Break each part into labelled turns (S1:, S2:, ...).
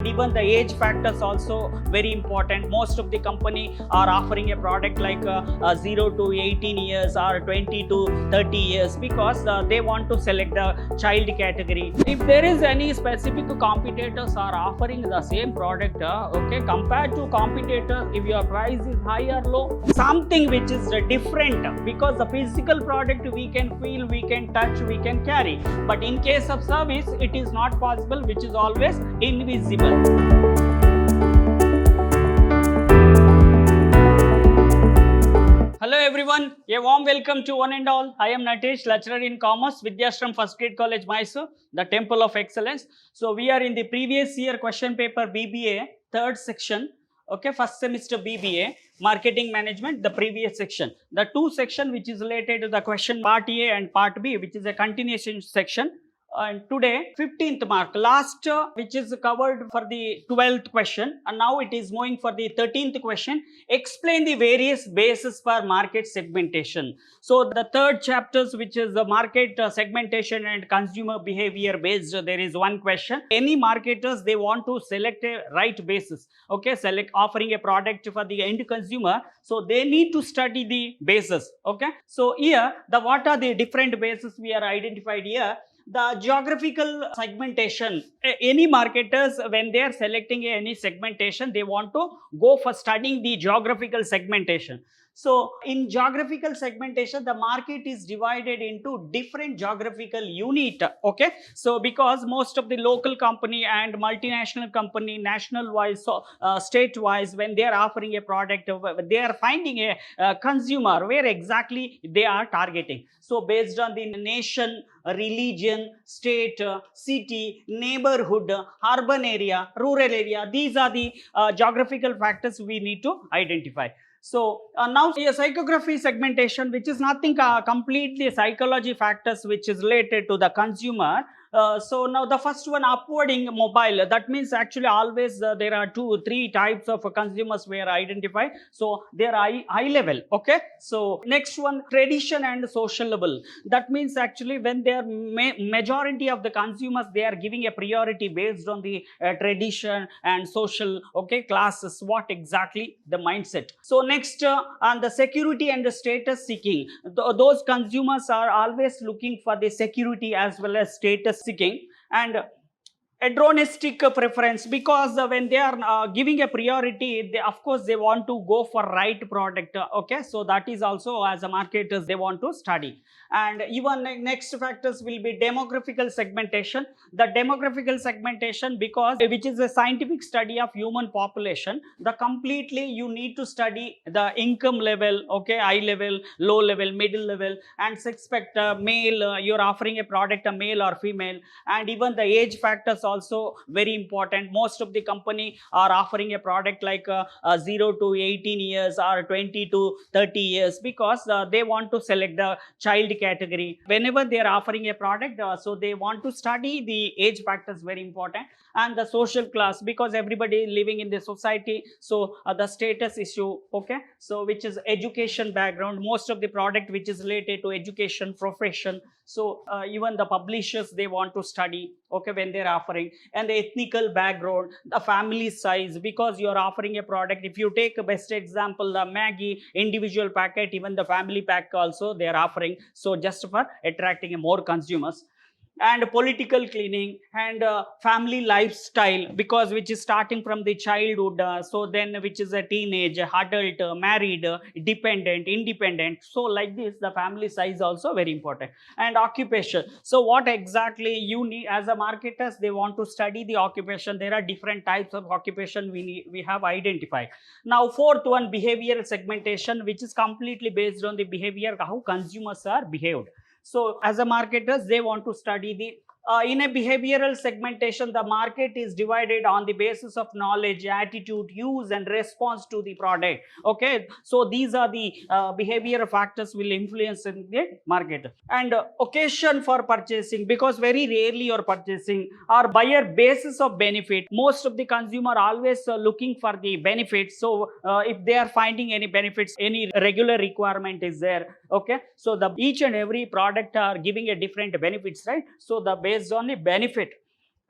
S1: Even the age factors also very important. Most of the company are offering a product like 0 to 18 years or 20 to 30 years because they want to select the child category. If there is any specific competitors are offering the same product, okay, compared to competitors, if your price is high or low, something which is different, because the physical product we can feel, we can touch, we can carry, but in case of service it is not possible, which is always invisible. Hello everyone, a warm welcome to one and all. I am Natesh, lecturer in commerce, Vidhyaashram First Grade College, MYSURU, the Temple of Excellence. So we are in the previous year question paper B.B.A, third section. Okay, first semester B.B.A, marketing management, the previous section. The two section which is related to the question part A and part B, which is a continuation section. And today 15th mark, last which is covered for the 12th question, and now it is moving for the 13th question. Explain the various bases for market segmentation. So the third chapters, which is the market segmentation and consumer behavior based, there is one question. Any marketers, they want to select a right basis, okay, select offering a product for the end consumer, so they need to study the bases. Okay, so here the what are the different bases we are identified here. The geographical segmentation, any marketers, when they are selecting any segmentation, they want to go for studying the geographical segmentation. So in geographical segmentation, the market is divided into different geographical unit. Okay, so because most of the local company and multinational company, national wise, so state wise, when they are offering a product, they are finding a consumer where exactly they are targeting. So based on the nation, religion, state, city, neighborhood, urban area, rural area, these are the geographical factors we need to identify. So now a psychography segmentation, which is nothing completely psychology factors which is related to the consumer. So now the first one, upwarding mobile, that means actually always there are 2-3 types of consumers were identified. So they are high level. Okay, so next one, tradition and social level, that means actually when they are majority of the consumers, they are giving a priority based on the tradition and social, okay, classes, what exactly the mindset. So next on the security and the status seeking, those consumers are always looking for the security as well as status seeking. And hedonistic preference, because when they are giving a priority, they of course they want to go for right product. Okay, so that is also as a marketers they want to study. And even next factors will be demographical segmentation. The demographical segmentation, because which is a scientific study of human population, the completely you need to study the income level, okay, high level, low level, middle level, and suspect male, you're offering a product a male or female. And even the age factors also very important. Most of the company are offering a product like 0 to 18 years or 20 to 30 years because they want to select the child category. Whenever they are offering a product, so they want to study the age factors, very important. And the social class, because everybody living in the society, so the status issue. Okay, so which is education background, most of the product which is related to education profession. So even the publishers, they want to study, okay, when they're offering. And the ethnical background, the family size, because you're offering a product, if you take a best example, the Maggie individual packet, even the family pack also they are offering, so just for attracting more consumers. And political cleaning and family lifestyle, because which is starting from the childhood, so then which is a teenage, adult, married, dependent, independent, so like this the family size also very important. And occupation, so what exactly you need as a marketers, they want to study the occupation. There are different types of occupation we have identified. Now fourth one, behavioral segmentation, which is completely based on the behavior, how consumers are behaved. So as a marketers, they want to study the in a behavioral segmentation, the market is divided on the basis of knowledge, attitude, use and response to the product. Okay, so these are the behavioral factors will influence in the market. And occasion for purchasing, because very rarely you're purchasing, or buyer basis of benefit. Most of the consumer always looking for the benefits. So if they are finding any benefits, any regular requirement is there. Okay, so the each and every product are giving a different benefits, right? So the based on the benefit.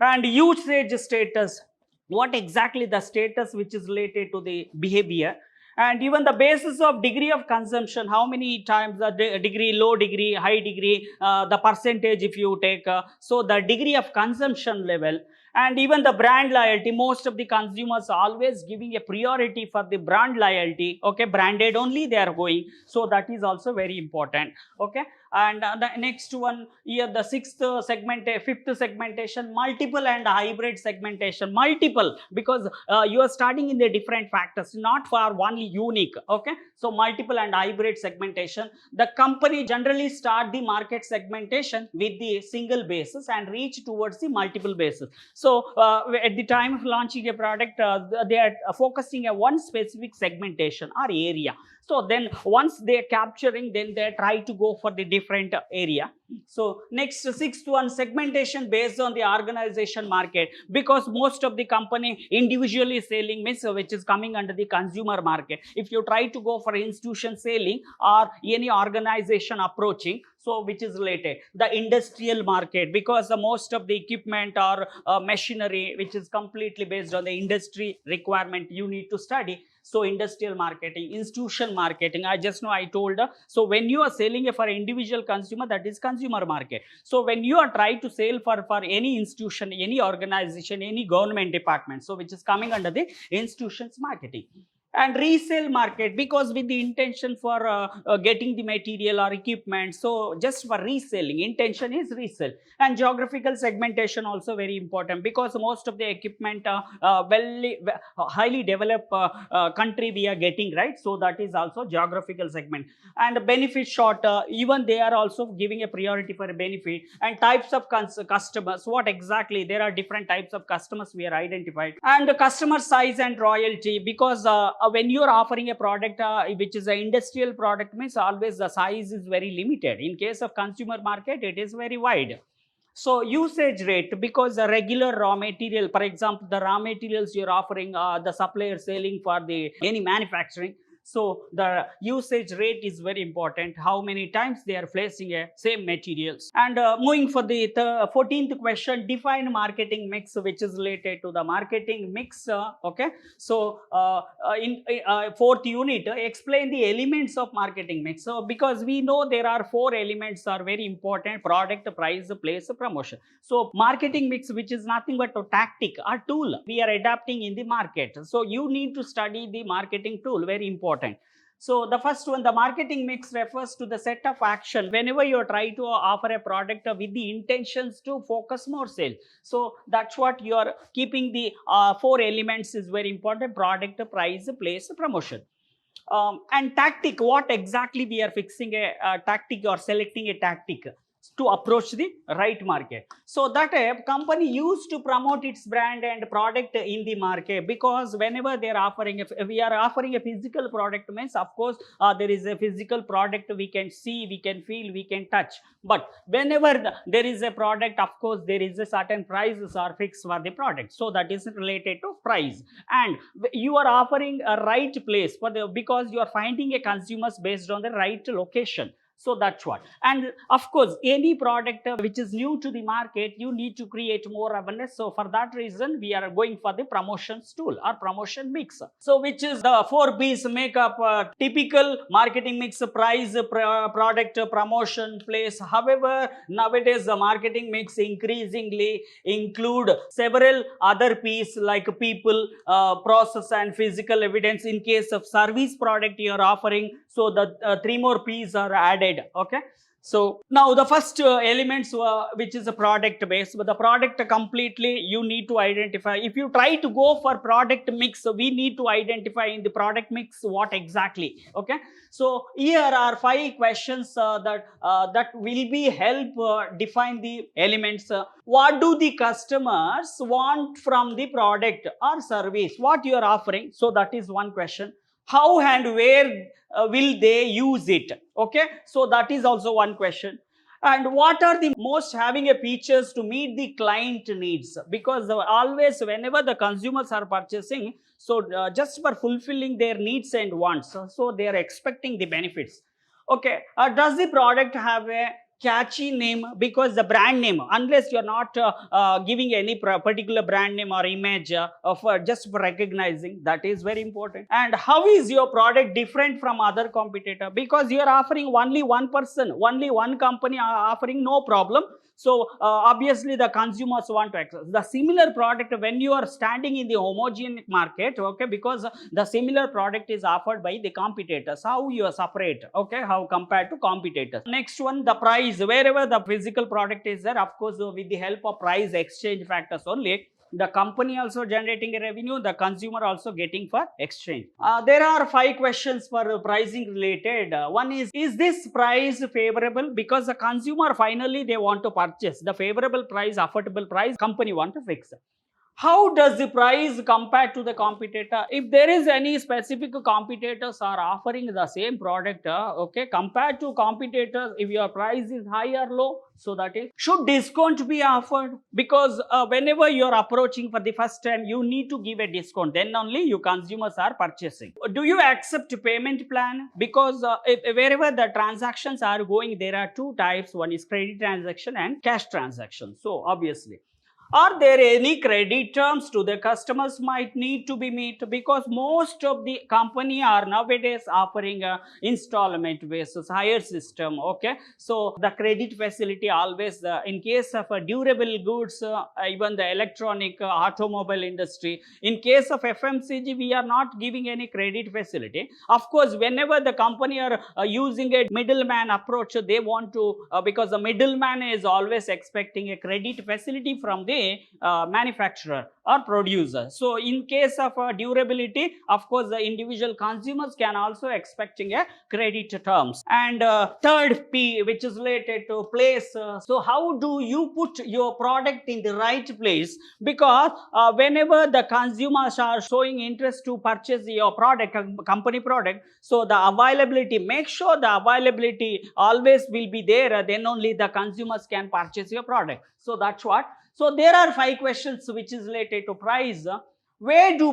S1: And usage status, what exactly the status which is related to the behavior, and even the basis of degree of consumption, how many times the degree, low degree, high degree, the percentage if you take, so the degree of consumption level, and even the brand loyalty. Most of the consumers are always giving a priority for the brand loyalty, okay, branded only they are going, so that is also very important, okay. And the next one here, the fifth segmentation, multiple and hybrid segmentation. Multiple, because you are studying in the different factors, not for only unique, okay. So multiple and hybrid segmentation, the company generally start the market segmentation with the single basis and reach towards the multiple basis. So at the time of launching a product, they are focusing on one specific segmentation or area. So then once they are capturing, then they try to go for the different area. So next, sixth one, segmentation based on the organization market, because most of the company individually selling means which is coming under the consumer market. If you try to go for institution selling or any organization approaching, so which is related the industrial market, because the most of the equipment or machinery which is completely based on the industry requirement you need to study. So industrial marketing, institution marketing, I just know I told. So when you are selling for individual consumer, that is consumer market. So when you are trying to sell for any institution, any organization, any government department, so which is coming under the institutions marketing. And resale market, because with the intention for getting the material or equipment, so just for reselling, intention is resell. And geographical segmentation also very important, because most of the equipment highly developed country we are getting, right? So that is also geographical segment. And benefit short, even they are also giving a priority for a benefit. And types of customers, what exactly, there are different types of customers we are identified. And the customer size and royalty, because when you are offering a product which is an industrial product, means always the size is very limited. In case of consumer market, it is very wide. So usage rate, because the regular raw material, for example, the raw materials you're offering, the supplier selling for the any manufacturing, so the usage rate is very important, how many times they are placing a same materials. And moving for the 14th question, define marketing mix, which is related to the marketing mix, okay. So in fourth unit, explain the elements of marketing mix. So because we know there are 4 elements are very important: product, price, place, promotion. So marketing mix, which is nothing but a tactic or tool we are adapting in the market. So you need to study the marketing tool, very important. So the first one, the marketing mix refers to the set of action whenever you try to offer a product with the intentions to focus more sale. So that's what you are keeping. The 4 elements is very important: product, price, place, promotion. And tactic, what exactly we are fixing a tactic or selecting a tactic to approach the right market. So that a company used to promote its brand and product in the market, because whenever they are offering, if we are offering a physical product, means of course there is a physical product we can see, we can feel, we can touch. But whenever there is a product, of course there is a certain prices are fixed for the product, so that is related to price. And you are offering a right place for the, because you are finding a consumers based on the right location. So that's what. And of course, any product which is new to the market, you need to create more awareness. So for that reason, we are going for the promotions tool or promotion mix. So which is the 4 B's make up typical marketing mix: price, product, promotion, place. However, nowadays the marketing mix increasingly include several other P's like people, process and physical evidence. In case of service product you are offering, so the 3 more P's are added. Okay. So now the first elements which is a product base, but the product completely you need to identify. If you try to go for product mix, we need to identify in the product mix what exactly. Okay. So here are 5 questions that will be help define the elements. What do the customers want from the product or service what you are offering? So that is one question. How and where will they use it? Okay, so that is also one question. And what are the most having a features to meet the client needs? Because always whenever the consumers are purchasing, so just for fulfilling their needs and wants, so they are expecting the benefits. Okay, does the product have a catchy name, because the brand name, unless you're not giving any particular brand name or image for just for recognizing, that is very important. And how is your product different from other competitor? Because you are offering only one person, only one company are offering, no problem. So obviously the consumers want to access the similar product when you are standing in the homogeneous market, okay, because the similar product is offered by the competitors. How you are separate, okay, how compared to competitors. Next one, the price. Wherever the physical product is there, of course, with the help of price exchange factors only, the company also generating a revenue, the consumer also getting for exchange. There are 5 questions for pricing related. One is this price favorable? Because the consumer finally they want to purchase the favorable price, affordable price, company want to fix. How does the price compare to the competitor? If there is any specific competitors are offering the same product, okay, compared to competitors, if your price is high or low, so that is, should discount be offered? Because whenever you are approaching for the first time, you need to give a discount, then only you consumers are purchasing. Do you accept payment plan? Because wherever the transactions are going, there are 2 types. One is credit transaction and cash transaction. So obviously, are there any credit terms to the customers might need to be met? Because most of the company are nowadays offering a installment basis higher system, okay. So the credit facility always, in case of durable goods, even the electronic automobile industry, in case of FMCG, we are not giving any credit facility. Of course, whenever the company are using a middleman approach, they want to, because the middleman is always expecting a credit facility from the manufacturer or producer. So in case of durability, of course, the individual consumers can also expecting a credit terms. And third P, which is related to place. So how do you put your product in the right place? Because whenever the consumers are showing interest to purchase your product, company product, so the availability, make sure the availability always will be there, then only the consumers can purchase your product. So that's what. So there are 5 questions which is related to price. Where do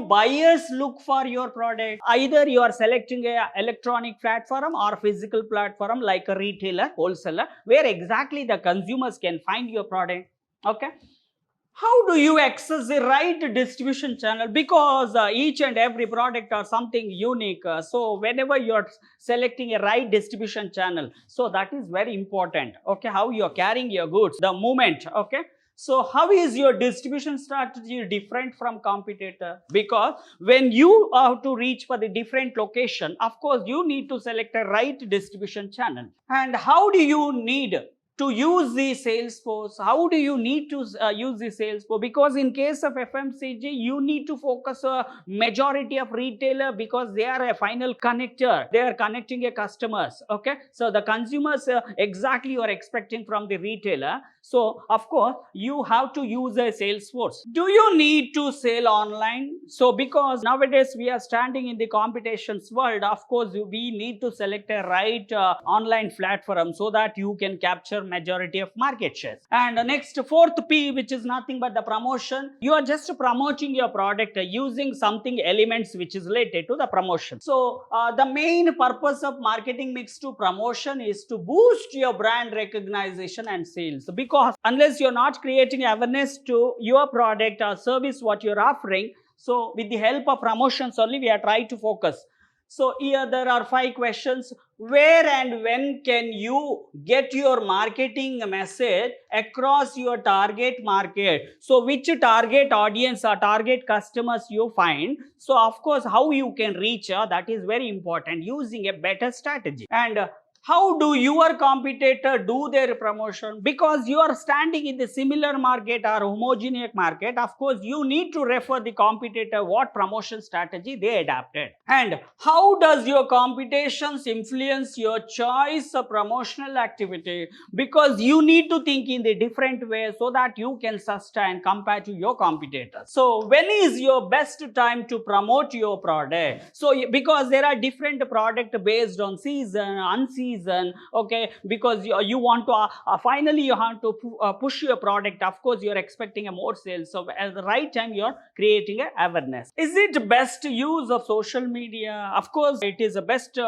S1: buyers look for your product? Either you are selecting a electronic platform or physical platform like a retailer, wholesaler, where exactly the consumers can find your product, okay. How do you access the right distribution channel? Because each and every product are something unique. So whenever you are selecting a right distribution channel, so that is very important, okay. How you are carrying your goods, the movement, okay. So how is your distribution strategy different from competitor? Because when you have to reach for the different location, of course you need to select a right distribution channel. And how do you need to use the Salesforce? How do you need to use the Salesforce? Because in case of FMCG, you need to focus a majority of retailer, because they are a final connector. They are connecting a customers, okay. So the consumers exactly you are expecting from the retailer. So of course you have to use a Salesforce. Do you need to sell online? So because nowadays we are standing in the competitions world, of course we need to select a right online platform so that you can capture majority of market shares. And next, 4th P, which is nothing but the promotion. You are just promoting your product using something elements which is related to the promotion. So the main purpose of marketing mix to promotion is to boost your brand recognition and sales. Because unless you're not creating awareness to your product or service what you're offering, so with the help of promotions only we are trying to focus. So here there are 5 questions. Where and when can you get your marketing message across your target market? So which target audience or target customers you find? So of course how you can reach, that is very important, using a better strategy. And how do your competitor do their promotion? Because you are standing in the similar market or homogeneous market, of course you need to refer the competitor what promotion strategy they adapted. And how does your competitions influence your choice of promotional activity? Because you need to think in the different way so that you can sustain compared to your competitors. So when is your best time to promote your product? So because there are different product based on season, unseason, season, okay, because you want to finally you have to push your product. Of course, you're expecting a more sales. So at the right time, you're creating a awareness. Is it best use of social media? Of course, it is the best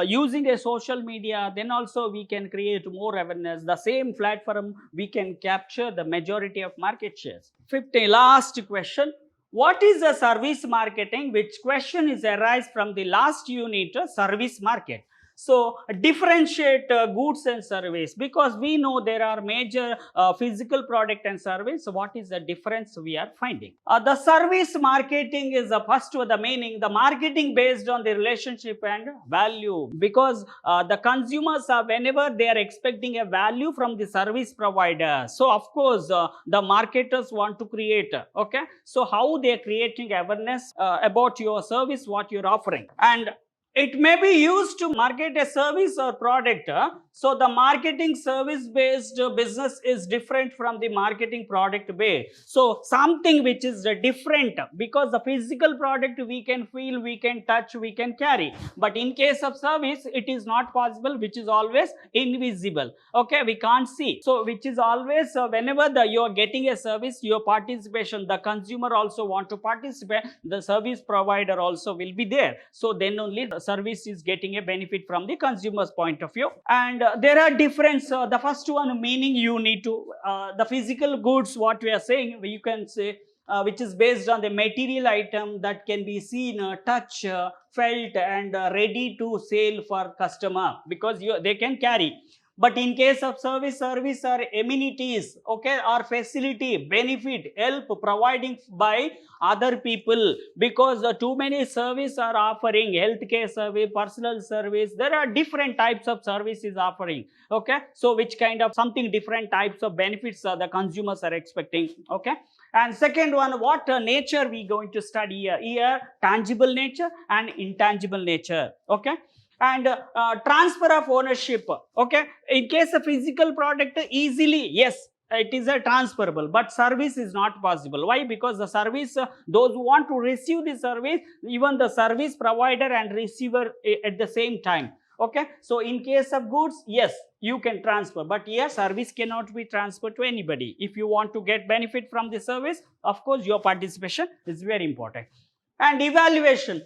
S1: using a social media. Then also we can create more awareness. The same platform we can capture the majority of market shares. 50, last question. What is the service marketing? Which question is arise from the last unit, service market. So differentiate goods and service, because we know there are major physical product and service. So what is the difference we are finding? The service marketing is the first the meaning, the marketing based on the relationship and value, because the consumers are, whenever they are expecting a value from the service provider, so of course the marketers want to create, okay, so how they are creating awareness about your service, what you're offering. And it may be used to market a service or product. So the marketing service based business is different from the marketing product based. So something which is different, because the physical product we can feel, we can touch, we can carry. But in case of service, it is not possible, which is always invisible. Okay, we can't see. So which is always whenever you are getting a service, your participation, the consumer also want to participate, the service provider also will be there. So then only the service is getting a benefit from the consumer's point of view. And there are difference. The first one, meaning you need to the physical goods, what we are saying, you can say which is based on the material item that can be seen, touch, felt, and ready to sell for customer, because they can carry. But in case of service are amenities, okay, or facility, benefit, help providing by other people, because too many service are offering healthcare service, personal service. There are different types of services offering, okay. So which kind of something different types of benefits the consumers are expecting, okay. And second one, what nature we going to study here, tangible nature and intangible nature, okay. And transfer of ownership, okay. In case of physical product, easily, yes, it is a transferable, but service is not possible. Why? Because the service, those who want to receive the service, even the service provider and receiver at the same time, okay. So in case of goods, yes, you can transfer, but here service cannot be transferred to anybody. If you want to get benefit from the service, of course your participation is very important. And evaluation.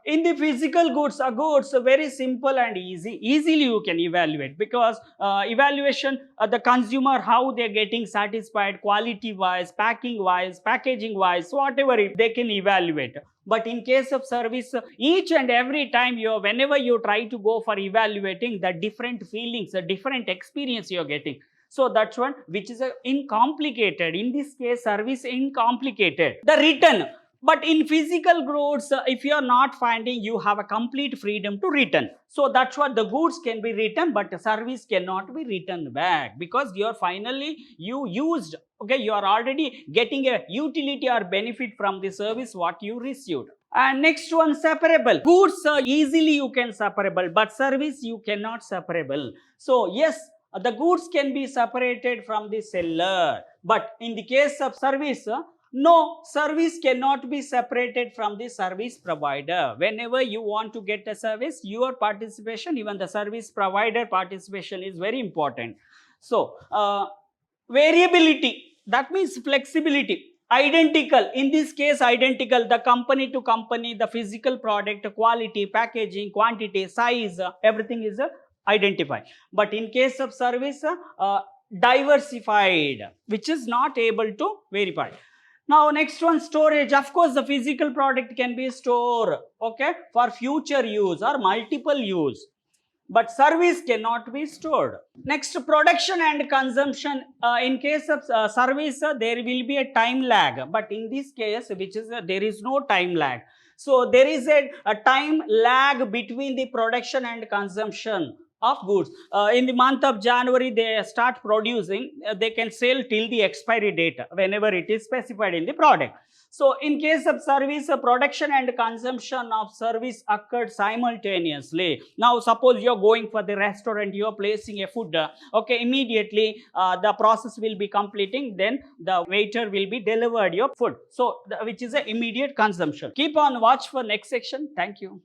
S1: In the physical goods, goods are very simple and easily you can evaluate, because evaluation, the consumer, how they're getting satisfied, quality wise, packing wise, packaging wise, whatever they can evaluate. But in case of service, each and every time whenever you try to go for evaluating, the different feelings, the different experience you're getting. So that's one which is incomplicated. In this case, service incomplicated. The return. But in physical goods, if you are not finding, you have a complete freedom to return. So that's what the goods can be returned, but the service cannot be returned back, because you are finally used, okay, you are already getting a utility or benefit from the service what you received. And next one, separable. Goods easily you can separable, but service you cannot separable. So yes, the goods can be separated from the seller, but in the case of service, no, service cannot be separated from the service provider. Whenever you want to get a service, your participation, even the service provider participation is very important. So, variability, that means flexibility. Identical, in this case identical, the company to company, the physical product, quality, packaging, quantity, size, everything is identified. But in case of service, diversified, which is not able to verify. Now next one, storage. Of course the physical product can be stored, okay, for future use or multiple use, but service cannot be stored. Next, production and consumption. In case of service, there will be a time lag, but in this case, which is there is no time lag. So there is a time lag between the production and consumption of goods. In the month of January, they start producing, they can sell till the expiry date whenever it is specified in the product. So in case of service, production and consumption of service occurred simultaneously. Now suppose you're going for the restaurant, you're placing a food, okay, immediately the process will be completing, then the waiter will be delivered your food. So which is an immediate consumption. Keep on watch for next section. Thank you.